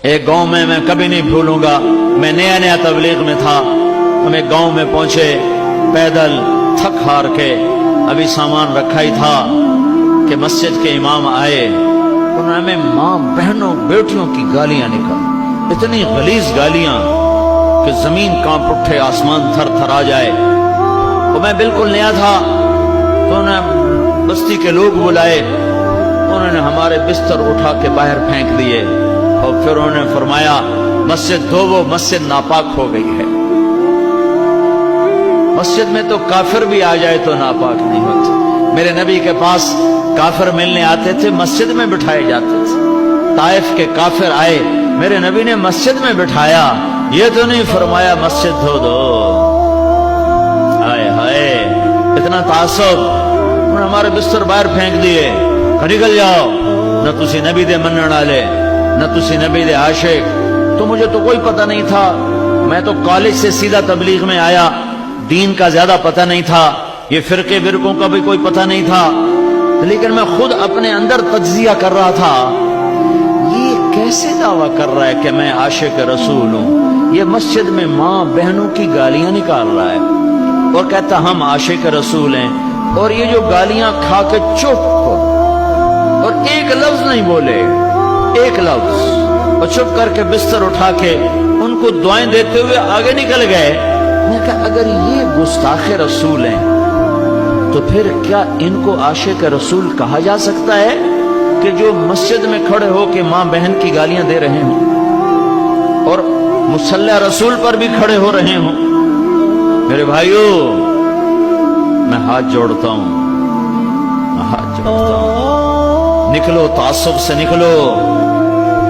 ایک گاؤں میں کبھی نہیں بھولوں گا، میں نیا نیا تبلیغ میں تھا، ہم ایک گاؤں میں پہنچے پیدل تھک ہار کے، ابھی سامان رکھا ہی تھا کہ مسجد کے امام آئے، انہوں نے ہمیں ماں بہنوں بیٹیوں کی گالیاں نکال، اتنی غلیظ گالیاں کہ زمین کانپ اٹھے، آسمان تھر تھر آ جائے۔ اور میں بالکل نیا تھا تو انہوں نے بستی کے لوگ بلائے، انہوں نے ہمارے بستر اٹھا کے باہر پھینک دیے، اور پھر انہوں نے فرمایا مسجد دھوو، مسجد ناپاک ہو گئی ہے۔ مسجد میں تو کافر بھی آ جائے تو ناپاک نہیں ہوتے۔ میرے نبی کے پاس کافر ملنے آتے تھے، مسجد میں بٹھائے جاتے تھے۔ طائف کے کافر آئے، میرے نبی نے مسجد میں بٹھایا، یہ تو نہیں فرمایا مسجد دھو دو۔ ہائے ہائے، اتنا تعصب، انہوں نے ہمارے بستر باہر پھینک دیے، نکل جاؤ، نہ تسی نبی دے منن والے، نہ تسی نبی دے عاشق۔ تو مجھے تو کوئی پتہ نہیں تھا، میں تو کالج سے سیدھا تبلیغ میں آیا، دین کا زیادہ پتہ نہیں تھا، یہ فرقے برقوں کا بھی کوئی پتہ نہیں تھا، لیکن میں خود اپنے اندر تجزیہ کر رہا تھا، یہ کیسے دعویٰ کر رہا ہے کہ میں عاشق رسول ہوں، یہ مسجد میں ماں بہنوں کی گالیاں نکال رہا ہے اور کہتا ہم عاشق رسول ہیں، اور یہ جو گالیاں کھا کے چپ اور ایک لفظ نہیں بولے، ایک لفظ، اور چپ کر کے بستر اٹھا کے ان کو دعائیں دیتے ہوئے آگے نکل گئے۔ میں کہا اگر یہ گستاخ رسول ہیں تو پھر کیا ان کو عاشق رسول کہا جا سکتا ہے کہ جو مسجد میں کھڑے ہو کے ماں بہن کی گالیاں دے رہے ہوں اور مصلی رسول پر بھی کھڑے ہو رہے ہوں؟ میرے بھائیو، میں ہاتھ جوڑتا ہوں، میں ہاتھ جوڑتا ہوں، نکلو تعصب سے، نکلو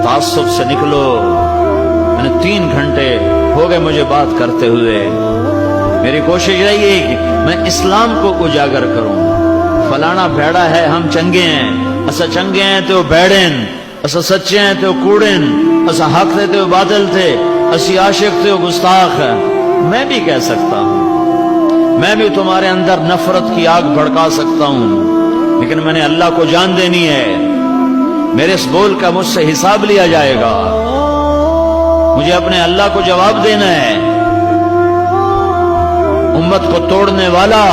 تعصب سے نکلو۔ میں نے 3 گھنٹے ہو گئے مجھے بات کرتے ہوئے، میری کوشش رہی ہے کہ میں اسلام کو اجاگر کروں۔ فلانا بھیڑا ہے، ہم چنگے ہیں، اسا چنگے ہیں تو بیڑن، اسا سچے ہیں تو کوڑن، اسا حق تھے تو باطل تھے، اسی عاشق تو گستاخ ہے۔ میں بھی کہہ سکتا ہوں، میں بھی تمہارے اندر نفرت کی آگ بھڑکا سکتا ہوں، لیکن میں نے اللہ کو جان دینی ہے، میرے اس بول کا مجھ سے حساب لیا جائے گا، مجھے اپنے اللہ کو جواب دینا ہے۔ امت کو توڑنے والا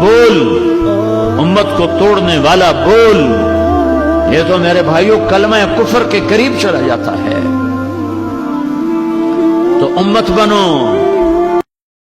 بول، امت کو توڑنے والا بول، یہ تو میرے بھائیوں کلمہ کفر کے قریب چلا جاتا ہے۔ تو امت بنو،